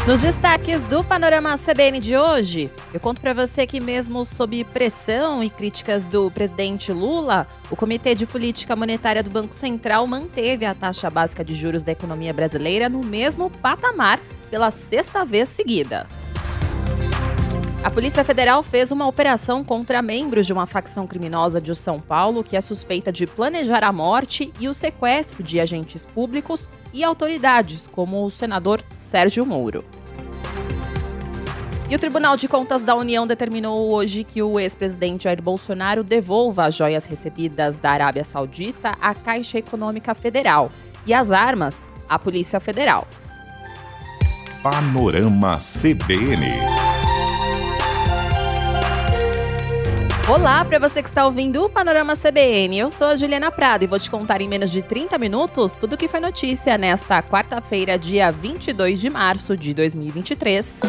Nos destaques do Panorama CBN de hoje, eu conto para você que mesmo sob pressão e críticas do presidente Lula, o Comitê de Política Monetária do Banco Central manteve a taxa básica de juros da economia brasileira no mesmo patamar pela sexta vez seguida. A Polícia Federal fez uma operação contra membros de uma facção criminosa de São Paulo que é suspeita de planejar a morte e o sequestro de agentes públicos e autoridades, como o senador Sérgio Moro. E o Tribunal de Contas da União determinou hoje que o ex-presidente Jair Bolsonaro devolva as joias recebidas da Arábia Saudita à Caixa Econômica Federal e as armas à Polícia Federal. Panorama CBN. Olá, para você que está ouvindo o Panorama CBN, eu sou a Juliana Prado e vou te contar em menos de 30 minutos tudo o que foi notícia nesta quarta-feira, dia 22 de março de 2023.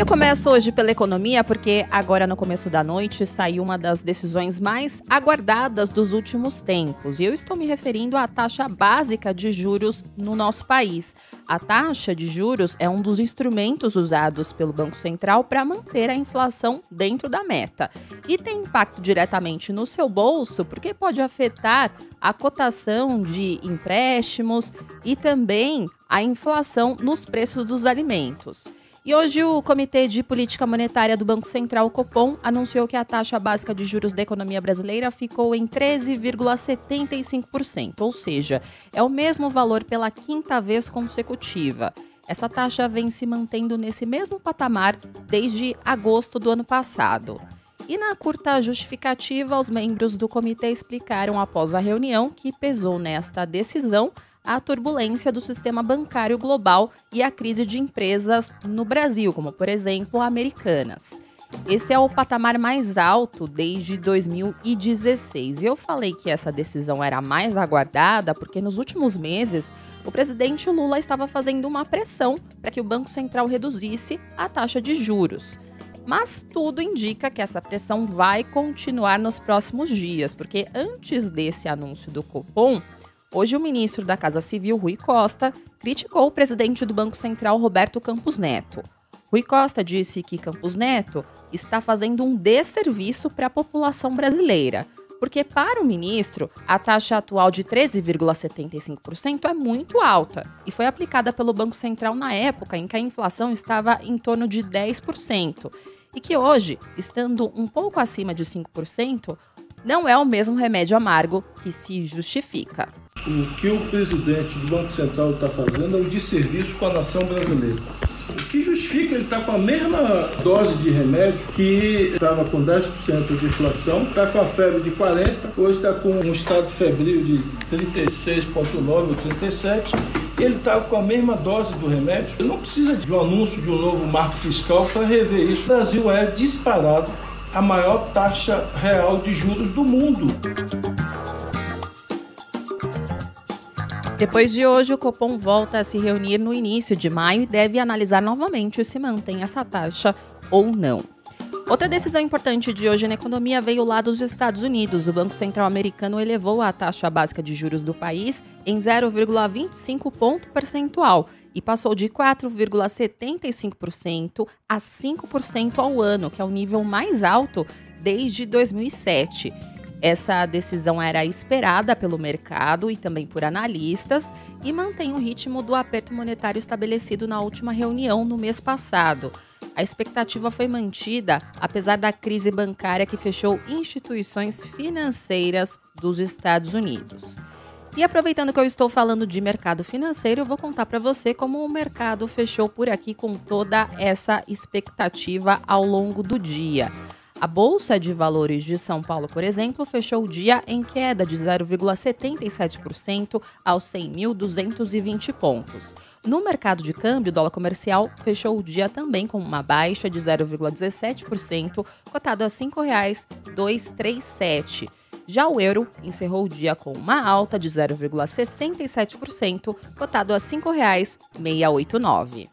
Eu começo hoje pela economia porque agora no começo da noite saiu uma das decisões mais aguardadas dos últimos tempos. E eu estou me referindo à taxa básica de juros no nosso país. A taxa de juros é um dos instrumentos usados pelo Banco Central para manter a inflação dentro da meta. E tem impacto diretamente no seu bolso porque pode afetar a cotação de empréstimos e também a inflação nos preços dos alimentos. E hoje o Comitê de Política Monetária do Banco Central, Copom, anunciou que a taxa básica de juros da economia brasileira ficou em 13,75%, ou seja, é o mesmo valor pela quinta vez consecutiva. Essa taxa vem se mantendo nesse mesmo patamar desde agosto do ano passado. E na curta justificativa, os membros do comitê explicaram após a reunião que pesou nesta decisão a turbulência do sistema bancário global e a crise de empresas no Brasil, como, por exemplo, Americanas. Esse é o patamar mais alto desde 2016. E eu falei que essa decisão era a mais aguardada porque nos últimos meses o presidente Lula estava fazendo uma pressão para que o Banco Central reduzisse a taxa de juros. Mas tudo indica que essa pressão vai continuar nos próximos dias, porque antes desse anúncio do Copom, hoje, o ministro da Casa Civil, Rui Costa, criticou o presidente do Banco Central, Roberto Campos Neto. Rui Costa disse que Campos Neto está fazendo um desserviço para a população brasileira, porque para o ministro, a taxa atual de 13,75% é muito alta e foi aplicada pelo Banco Central na época em que a inflação estava em torno de 10%, e que hoje, estando um pouco acima de 5%, não é o mesmo remédio amargo que se justifica. O que o presidente do Banco Central está fazendo é um desserviço com a nação brasileira. O que justifica, ele está com a mesma dose de remédio que estava com 10% de inflação, está com a febre de 40%, hoje está com um estado febril de 36,9 ou 37%, e ele está com a mesma dose do remédio. Ele não precisa de um anúncio de um novo marco fiscal para rever isso. O Brasil é disparado a maior taxa real de juros do mundo. Depois de hoje, o Copom volta a se reunir no início de maio e deve analisar novamente se mantém essa taxa ou não. Outra decisão importante de hoje na economia veio lá dos Estados Unidos. O Banco Central americano elevou a taxa básica de juros do país em 0,25 ponto percentual e passou de 4,75% a 5% ao ano, que é o nível mais alto desde 2007. Essa decisão era esperada pelo mercado e também por analistas e mantém o ritmo do aperto monetário estabelecido na última reunião no mês passado. A expectativa foi mantida apesar da crise bancária que fechou instituições financeiras dos Estados Unidos. E aproveitando que eu estou falando de mercado financeiro, eu vou contar para você como o mercado fechou por aqui com toda essa expectativa ao longo do dia. A Bolsa de Valores de São Paulo, por exemplo, fechou o dia em queda de 0,77% aos 100.220 pontos. No mercado de câmbio, o dólar comercial fechou o dia também com uma baixa de 0,17%, cotado a R$ 5,237. Já o euro encerrou o dia com uma alta de 0,67%, cotado a R$ 5,689.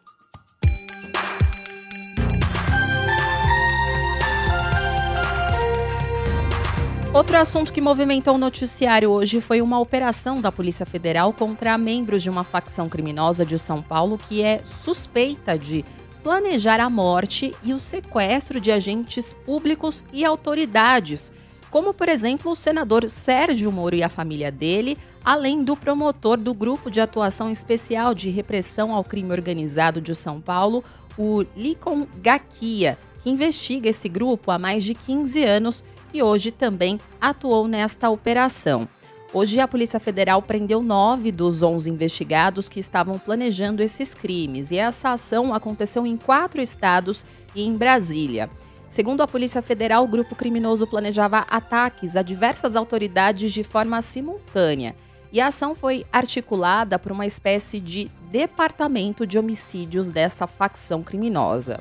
Outro assunto que movimentou o noticiário hoje foi uma operação da Polícia Federal contra membros de uma facção criminosa de São Paulo que é suspeita de planejar a morte e o sequestro de agentes públicos e autoridades, como, por exemplo, o senador Sérgio Moro e a família dele, além do promotor do Grupo de Atuação Especial de Repressão ao Crime Organizado de São Paulo, o Lincoln Gaquia, que investiga esse grupo há mais de 15 anos e hoje também atuou nesta operação. Hoje, a Polícia Federal prendeu 9 dos 11 investigados que estavam planejando esses crimes. E essa ação aconteceu em 4 estados e em Brasília. Segundo a Polícia Federal, o grupo criminoso planejava ataques a diversas autoridades de forma simultânea. E a ação foi articulada por uma espécie de departamento de homicídios dessa facção criminosa.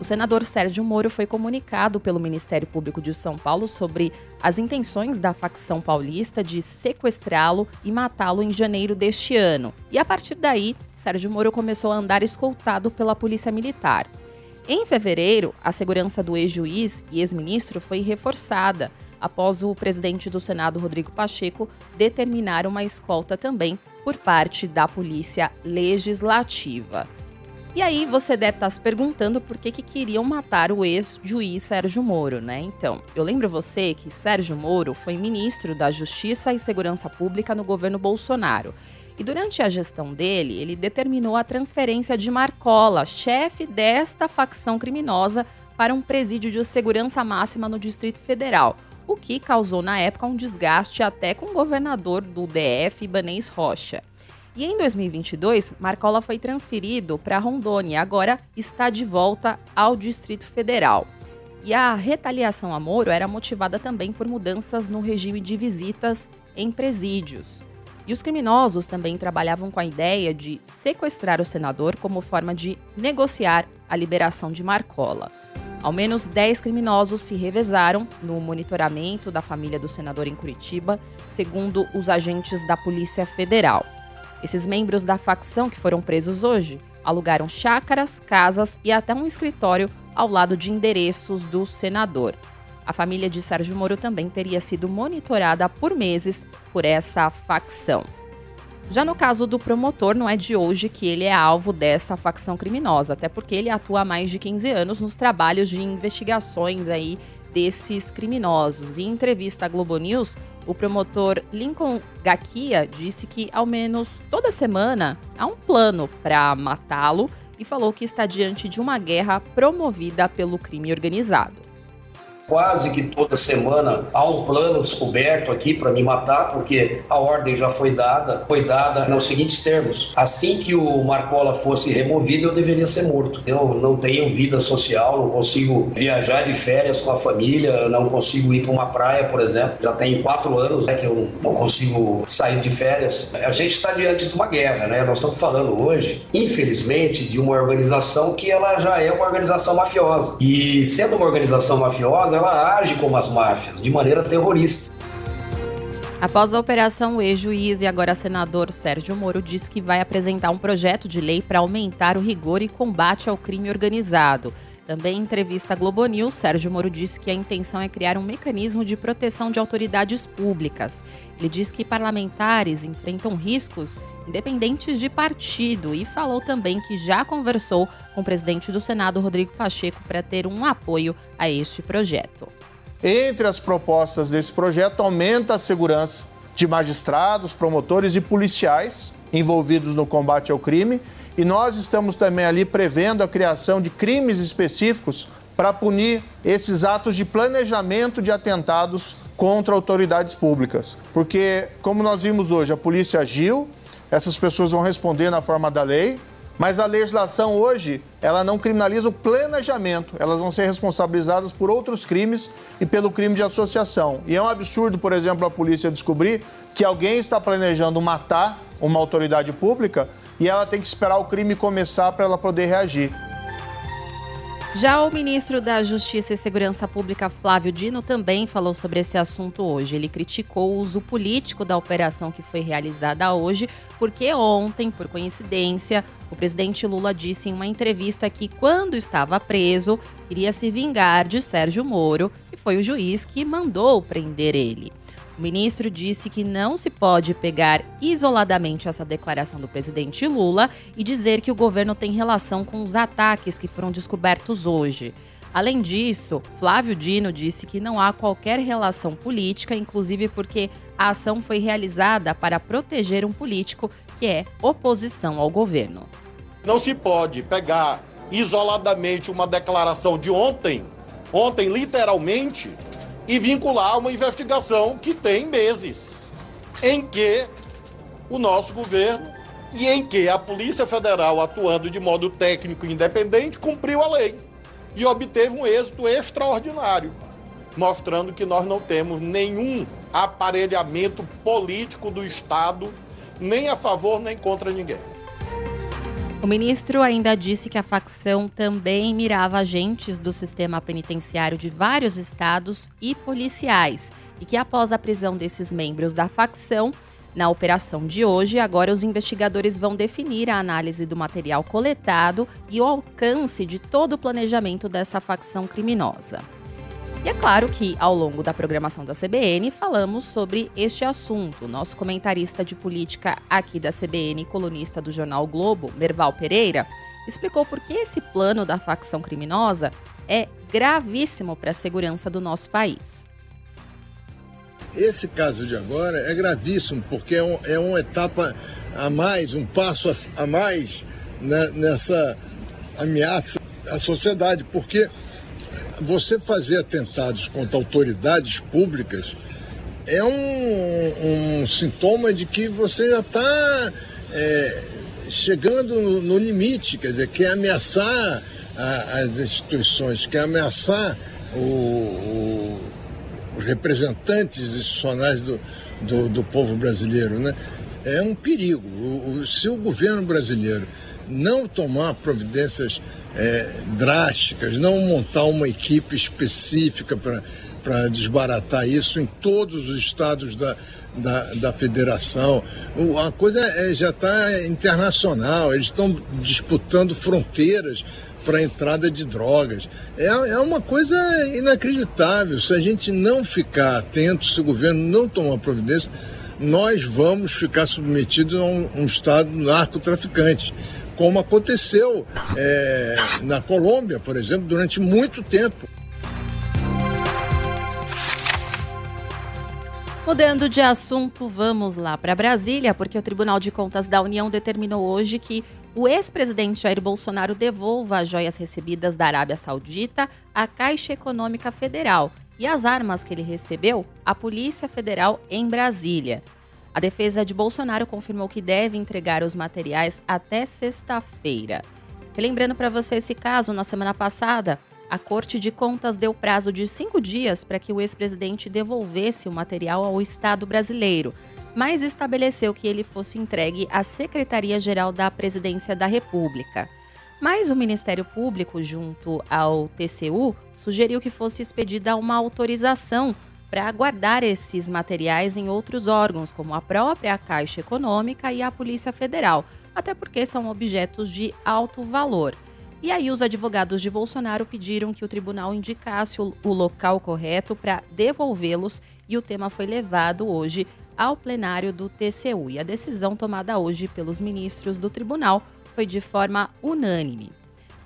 O senador Sérgio Moro foi comunicado pelo Ministério Público de São Paulo sobre as intenções da facção paulista de sequestrá-lo e matá-lo em janeiro deste ano. E a partir daí, Sérgio Moro começou a andar escoltado pela Polícia Militar. Em fevereiro, a segurança do ex-juiz e ex-ministro foi reforçada, após o presidente do Senado, Rodrigo Pacheco, determinar uma escolta também por parte da Polícia Legislativa. E aí você deve estar se perguntando por que queriam matar o ex-juiz Sérgio Moro, né? Então, eu lembro você que Sérgio Moro foi ministro da Justiça e Segurança Pública no governo Bolsonaro. E durante a gestão dele, ele determinou a transferência de Marcola, chefe desta facção criminosa, para um presídio de segurança máxima no Distrito Federal, o que causou na época um desgaste até com o governador do DF, Ibanez Rocha. E em 2022, Marcola foi transferido para Rondônia e agora está de volta ao Distrito Federal. E a retaliação a Moro era motivada também por mudanças no regime de visitas em presídios. E os criminosos também trabalhavam com a ideia de sequestrar o senador como forma de negociar a liberação de Marcola. Ao menos 10 criminosos se revezaram no monitoramento da família do senador em Curitiba, segundo os agentes da Polícia Federal. Esses membros da facção que foram presos hoje alugaram chácaras, casas e até um escritório ao lado de endereços do senador. A família de Sérgio Moro também teria sido monitorada por meses por essa facção. Já no caso do promotor, não é de hoje que ele é alvo dessa facção criminosa, até porque ele atua há mais de 15 anos nos trabalhos de investigações aí desses criminosos. Em entrevista à Globo News, o promotor Lincoln Gaquia disse que, ao menos toda semana, há um plano para matá-lo e falou que está diante de uma guerra promovida pelo crime organizado. Quase que toda semana há um plano descoberto aqui para me matar, porque a ordem já foi dada nos seguintes termos: assim que o Marcola fosse removido, eu deveria ser morto. Eu não tenho vida social, não consigo viajar de férias com a família, não consigo ir para uma praia, por exemplo. Já tem 4 anos que eu não consigo sair de férias. A gente está diante de uma guerra, né? Nós estamos falando hoje, infelizmente, de uma organização que ela já é uma organização mafiosa. E sendo uma organização mafiosa, ela age como as máfias, de maneira terrorista. Após a operação, o ex-juiz e agora senador Sérgio Moro disse que vai apresentar um projeto de lei para aumentar o rigor e combate ao crime organizado. Também em entrevista à Globo News, Sérgio Moro disse que a intenção é criar um mecanismo de proteção de autoridades públicas. Ele disse que parlamentares enfrentam riscos independentes de partido e falou também que já conversou com o presidente do Senado, Rodrigo Pacheco, para ter um apoio a este projeto. Entre as propostas desse projeto, aumenta a segurança de magistrados, promotores e policiais envolvidos no combate ao crime. E nós estamos também ali prevendo a criação de crimes específicos para punir esses atos de planejamento de atentados contra autoridades públicas. Porque, como nós vimos hoje, a polícia agiu, essas pessoas vão responder na forma da lei, mas a legislação hoje, ela não criminaliza o planejamento. Elas vão ser responsabilizadas por outros crimes e pelo crime de associação. E é um absurdo, por exemplo, a polícia descobrir que alguém está planejando matar uma autoridade pública e ela tem que esperar o crime começar para ela poder reagir. Já o ministro da Justiça e Segurança Pública, Flávio Dino, também falou sobre esse assunto hoje. Ele criticou o uso político da operação que foi realizada hoje, porque ontem, por coincidência, o presidente Lula disse em uma entrevista que, quando estava preso, iria se vingar de Sérgio Moro, que foi o juiz que mandou prender ele. O ministro disse que não se pode pegar isoladamente essa declaração do presidente Lula e dizer que o governo tem relação com os ataques que foram descobertos hoje. Além disso, Flávio Dino disse que não há qualquer relação política, inclusive porque a ação foi realizada para proteger um político que é oposição ao governo. Não se pode pegar isoladamente uma declaração de ontem literalmente, e vincular uma investigação que tem meses, em que o nosso governo e em que a Polícia Federal, atuando de modo técnico e independente, cumpriu a lei e obteve um êxito extraordinário, mostrando que nós não temos nenhum aparelhamento político do Estado, nem a favor nem contra ninguém. O ministro ainda disse que a facção também mirava agentes do sistema penitenciário de vários estados e policiais e que após a prisão desses membros da facção, na operação de hoje, agora os investigadores vão definir a análise do material coletado e o alcance de todo o planejamento dessa facção criminosa. E é claro que, ao longo da programação da CBN, falamos sobre este assunto. Nosso comentarista de política aqui da CBN, colunista do jornal Globo, Merval Pereira, explicou por que esse plano da facção criminosa é gravíssimo para a segurança do nosso país. Esse caso de agora é gravíssimo, porque é uma etapa a mais, um passo a mais, né, nessa ameaça à sociedade, porque você fazer atentados contra autoridades públicas é um sintoma de que você já está chegando no limite, quer dizer, quer ameaçar as instituições, quer ameaçar os representantes institucionais do povo brasileiro, né? É um perigo. Se o governo brasileiro não tomar providências drásticas, não montar uma equipe específica para desbaratar isso em todos os estados da federação. A coisa já está internacional, eles estão disputando fronteiras para a entrada de drogas. É uma coisa inacreditável. Se a gente não ficar atento, se o governo não tomar providência, nós vamos ficar submetidos a um estado narcotraficante, como aconteceu na Colômbia, por exemplo, durante muito tempo. Mudando de assunto, vamos lá para Brasília, porque o Tribunal de Contas da União determinou hoje que o ex-presidente Jair Bolsonaro devolva as joias recebidas da Arábia Saudita à Caixa Econômica Federal e as armas que ele recebeu à Polícia Federal em Brasília. A defesa de Bolsonaro confirmou que deve entregar os materiais até sexta-feira. Relembrando para você esse caso, na semana passada, a Corte de Contas deu prazo de 5 dias para que o ex-presidente devolvesse o material ao Estado brasileiro, mas estabeleceu que ele fosse entregue à Secretaria-Geral da Presidência da República. Mas o Ministério Público, junto ao TCU, sugeriu que fosse expedida uma autorização para guardar esses materiais em outros órgãos, como a própria Caixa Econômica e a Polícia Federal, até porque são objetos de alto valor. E aí os advogados de Bolsonaro pediram que o tribunal indicasse o local correto para devolvê-los e o tema foi levado hoje ao plenário do TCU. E a decisão tomada hoje pelos ministros do tribunal foi de forma unânime.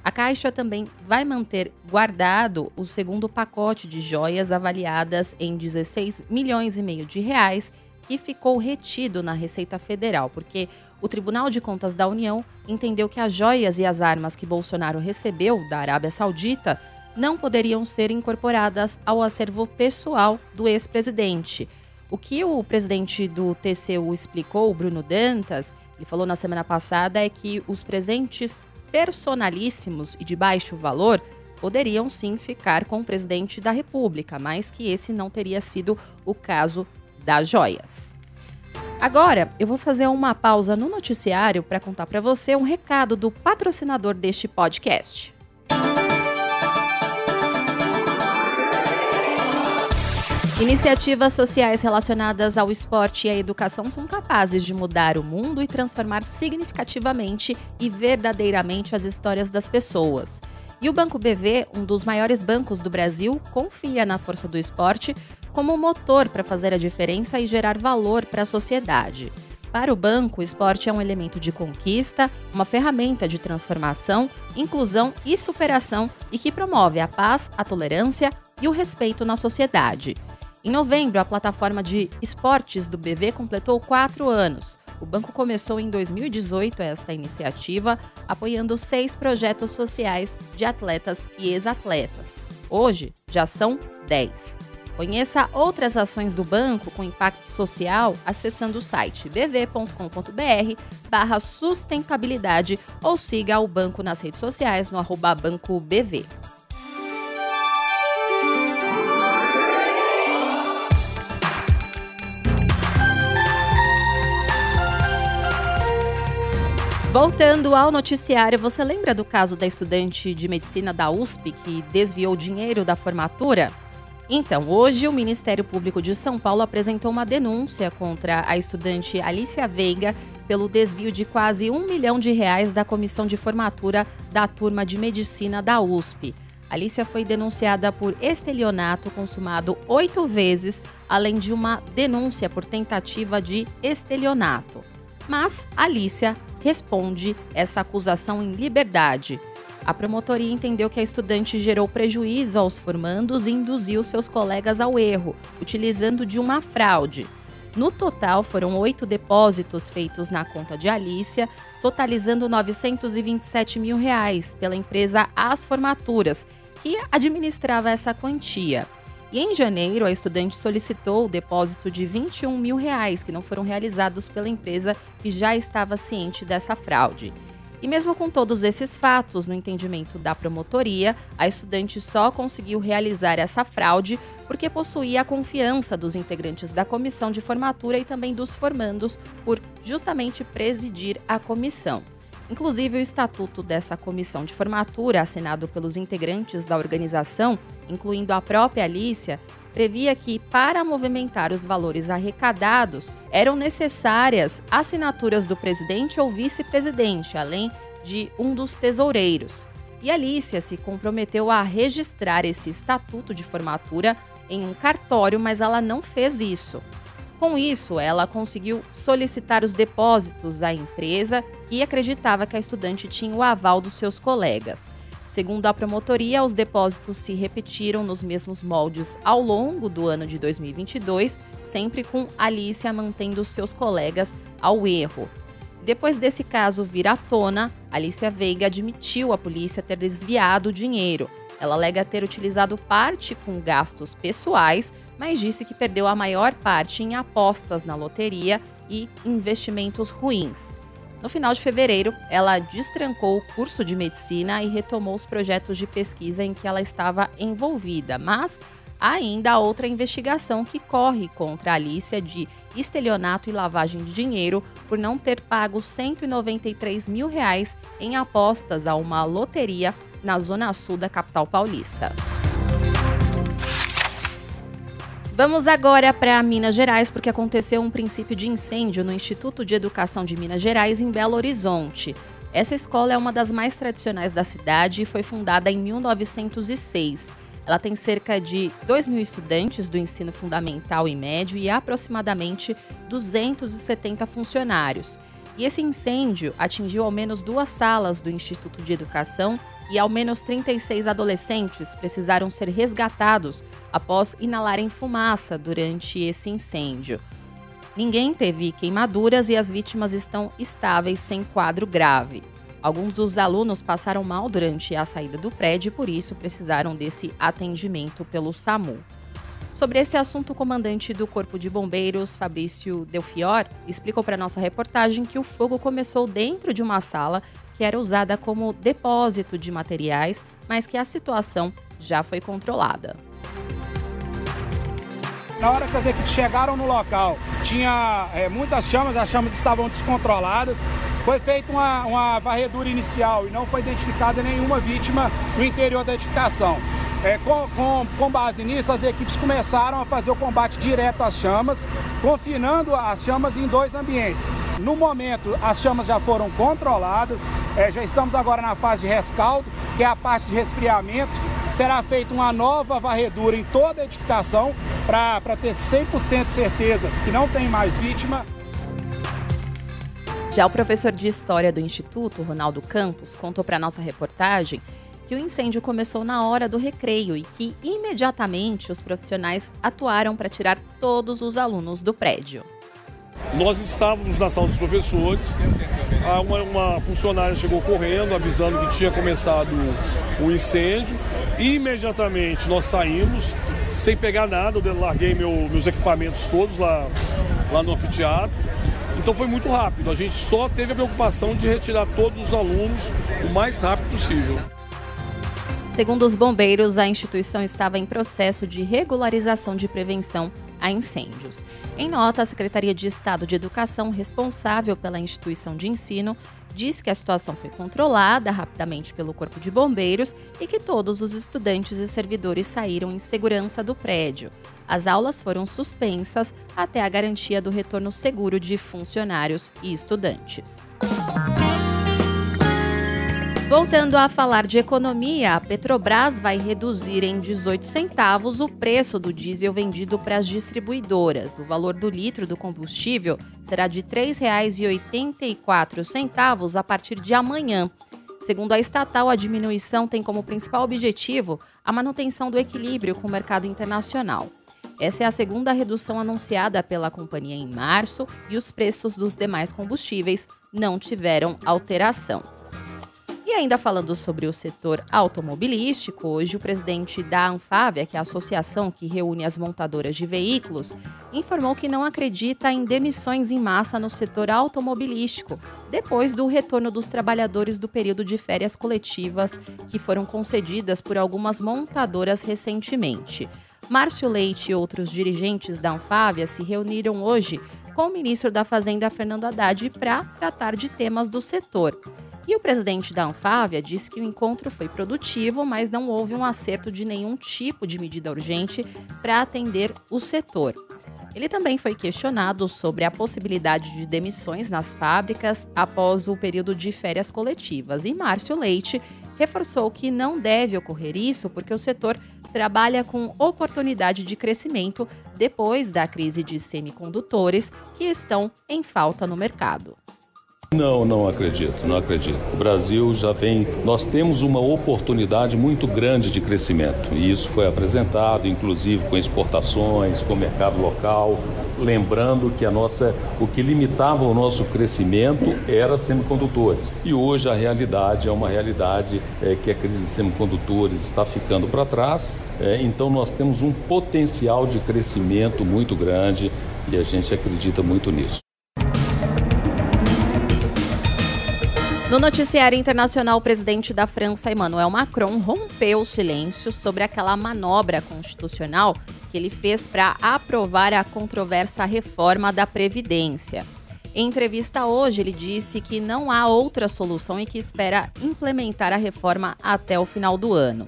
A Caixa também vai manter guardado o segundo pacote de joias avaliadas em 16 milhões e meio de reais que ficou retido na Receita Federal, porque o Tribunal de Contas da União entendeu que as joias e as armas que Bolsonaro recebeu da Arábia Saudita não poderiam ser incorporadas ao acervo pessoal do ex-presidente. O que o presidente do TCU explicou, Bruno Dantas, ele falou na semana passada, é que os presentes personalíssimos e de baixo valor poderiam sim ficar com o presidente da República, mas que esse não teria sido o caso das joias. Agora, eu vou fazer uma pausa no noticiário para contar para você um recado do patrocinador deste podcast. Iniciativas sociais relacionadas ao esporte e à educação são capazes de mudar o mundo e transformar significativamente e verdadeiramente as histórias das pessoas. E o Banco BV, um dos maiores bancos do Brasil, confia na força do esporte como motor para fazer a diferença e gerar valor para a sociedade. Para o banco, o esporte é um elemento de conquista, uma ferramenta de transformação, inclusão e superação e que promove a paz, a tolerância e o respeito na sociedade. Em novembro, a plataforma de esportes do BV completou 4 anos. O banco começou em 2018 esta iniciativa, apoiando 6 projetos sociais de atletas e ex-atletas. Hoje, já são 10. Conheça outras ações do banco com impacto social acessando o site bv.com.br/sustentabilidade ou siga o banco nas redes sociais no @bancobv. Voltando ao noticiário, você lembra do caso da estudante de medicina da USP que desviou dinheiro da formatura? Então, hoje o Ministério Público de São Paulo apresentou uma denúncia contra a estudante Alicia Veiga pelo desvio de quase R$1 milhão da comissão de formatura da turma de medicina da USP. Alicia foi denunciada por estelionato consumado 8 vezes, além de uma denúncia por tentativa de estelionato. Mas Alicia responde essa acusação em liberdade. A promotoria entendeu que a estudante gerou prejuízo aos formandos e induziu seus colegas ao erro, utilizando de uma fraude. No total, foram 8 depósitos feitos na conta de Alicia, totalizando R$927 mil pela empresa As Formaturas, que administrava essa quantia. E em janeiro, a estudante solicitou o depósito de R$21 mil, que não foram realizados pela empresa que já estava ciente dessa fraude. E mesmo com todos esses fatos, no entendimento da promotoria, a estudante só conseguiu realizar essa fraude porque possuía a confiança dos integrantes da comissão de formatura e também dos formandos por justamente presidir a comissão. Inclusive, o estatuto dessa comissão de formatura, assinado pelos integrantes da organização, incluindo a própria Alicia, previa que, para movimentar os valores arrecadados, eram necessárias assinaturas do presidente ou vice-presidente, além de um dos tesoureiros. E Alicia se comprometeu a registrar esse estatuto de formatura em um cartório, mas ela não fez isso. Com isso, ela conseguiu solicitar os depósitos à empresa, que acreditava que a estudante tinha o aval dos seus colegas. Segundo a promotoria, os depósitos se repetiram nos mesmos moldes ao longo do ano de 2022, sempre com Alicia mantendo seus colegas ao erro. Depois desse caso vir à tona, Alicia Veiga admitiu à polícia ter desviado o dinheiro. Ela alega ter utilizado parte com gastos pessoais, mas disse que perdeu a maior parte em apostas na loteria e investimentos ruins. No final de fevereiro, ela destrancou o curso de medicina e retomou os projetos de pesquisa em que ela estava envolvida, mas ainda há outra investigação que corre contra a Alicia de estelionato e lavagem de dinheiro por não ter pago R$193 mil em apostas a uma loteria na zona sul da capital paulista. Vamos agora para Minas Gerais, porque aconteceu um princípio de incêndio no Instituto de Educação de Minas Gerais, em Belo Horizonte. Essa escola é uma das mais tradicionais da cidade e foi fundada em 1906. Ela tem cerca de 2 mil estudantes do ensino fundamental e médio e aproximadamente 270 funcionários. E esse incêndio atingiu ao menos 2 salas do Instituto de Educação e ao menos 36 adolescentes precisaram ser resgatados após inalarem fumaça durante esse incêndio. Ninguém teve queimaduras e as vítimas estão estáveis sem quadro grave. Alguns dos alunos passaram mal durante a saída do prédio e por isso precisaram desse atendimento pelo SAMU. Sobre esse assunto, o comandante do Corpo de Bombeiros, Fabrício Delfior, explicou para nossa reportagem que o fogo começou dentro de uma sala que era usada como depósito de materiais, mas que a situação já foi controlada. Na hora que as equipes chegaram no local, tinha muitas chamas, as chamas estavam descontroladas. Foi feita uma varredura inicial e não foi identificada nenhuma vítima no interior da edificação. Com base nisso, as equipes começaram a fazer o combate direto às chamas, confinando as chamas em 2 ambientes. No momento, as chamas já foram controladas, já estamos agora na fase de rescaldo, que é a parte de resfriamento. Será feita uma nova varredura em toda a edificação para ter 100% de certeza que não tem mais vítima. Já o professor de História do Instituto, Ronaldo Campos, contou para a nossa reportagem que o incêndio começou na hora do recreio e que, imediatamente, os profissionais atuaram para tirar todos os alunos do prédio. Nós estávamos na sala dos professores, uma funcionária chegou correndo, avisando que tinha começado o incêndio, e imediatamente nós saímos, sem pegar nada, eu larguei meus equipamentos todos lá no anfiteatro. Então foi muito rápido, a gente só teve a preocupação de retirar todos os alunos o mais rápido possível. Segundo os bombeiros, a instituição estava em processo de regularização de prevenção a incêndios. Em nota, a Secretaria de Estado de Educação, responsável pela instituição de ensino, diz que a situação foi controlada rapidamente pelo Corpo de Bombeiros e que todos os estudantes e servidores saíram em segurança do prédio. As aulas foram suspensas até a garantia do retorno seguro de funcionários e estudantes. Voltando a falar de economia, a Petrobras vai reduzir em 18 centavos o preço do diesel vendido para as distribuidoras. O valor do litro do combustível será de R$ 3,84 a partir de amanhã. Segundo a estatal, a diminuição tem como principal objetivo a manutenção do equilíbrio com o mercado internacional. Essa é a segunda redução anunciada pela companhia em março e os preços dos demais combustíveis não tiveram alteração. E ainda falando sobre o setor automobilístico, hoje o presidente da Anfávia, que é a associação que reúne as montadoras de veículos, informou que não acredita em demissões em massa no setor automobilístico, depois do retorno dos trabalhadores do período de férias coletivas que foram concedidas por algumas montadoras recentemente. Márcio Leite e outros dirigentes da Anfávia se reuniram hoje com o ministro da Fazenda, Fernando Haddad, para tratar de temas do setor. E o presidente da Anfávia disse que o encontro foi produtivo, mas não houve um acerto de nenhum tipo de medida urgente para atender o setor. Ele também foi questionado sobre a possibilidade de demissões nas fábricas após o período de férias coletivas. E Márcio Leite reforçou que não deve ocorrer isso porque o setor trabalha com oportunidade de crescimento depois da crise de semicondutores que estão em falta no mercado. Não acredito. O Brasil nós temos uma oportunidade muito grande de crescimento e isso foi apresentado, inclusive com exportações, com o mercado local, lembrando que o que limitava o nosso crescimento era semicondutores. E hoje a realidade é uma realidade que a crise de semicondutores está ficando para trás, então nós temos um potencial de crescimento muito grande e a gente acredita muito nisso. No noticiário internacional, o presidente da França, Emmanuel Macron, rompeu o silêncio sobre aquela manobra constitucional que ele fez para aprovar a controversa reforma da Previdência. Em entrevista hoje, ele disse que não há outra solução e que espera implementar a reforma até o final do ano.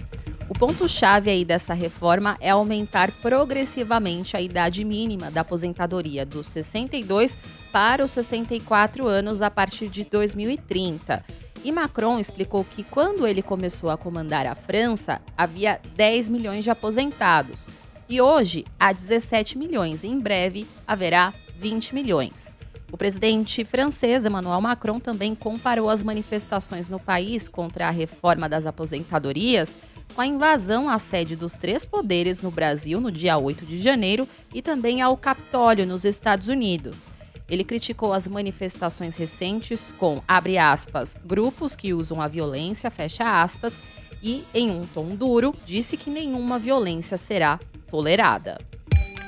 O ponto-chave aí dessa reforma é aumentar progressivamente a idade mínima da aposentadoria dos 62 para os 64 anos a partir de 2030. E Macron explicou que quando ele começou a comandar a França, havia 10 milhões de aposentados. E hoje há 17 milhões e em breve haverá 20 milhões. O presidente francês, Emmanuel Macron, também comparou as manifestações no país contra a reforma das aposentadorias com a invasão à sede dos 3 poderes no Brasil no dia 8 de janeiro e também ao Capitólio nos Estados Unidos. Ele criticou as manifestações recentes com, abre aspas, grupos que usam a violência, fecha aspas, e, em um tom duro, disse que nenhuma violência será tolerada.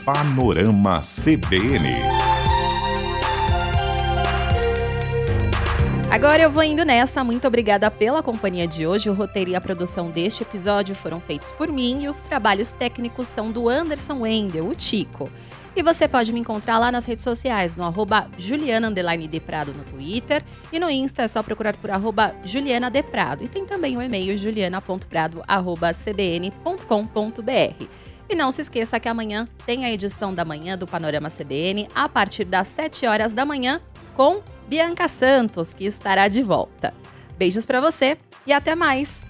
Panorama CBN. Agora eu vou indo nessa, muito obrigada pela companhia de hoje. O roteiro e a produção deste episódio foram feitos por mim e os trabalhos técnicos são do Anderson Wendel, o Tico. E você pode me encontrar lá nas redes sociais, no @Juliana_Deprado no Twitter. E no Insta é só procurar por @JulianaDeprado. E tem também o e-mail juliana.prado@cbn.com.br. E não se esqueça que amanhã tem a edição da manhã do Panorama CBN, a partir das 7 horas da manhã, com Bianca Santos, que estará de volta. Beijos para você e até mais!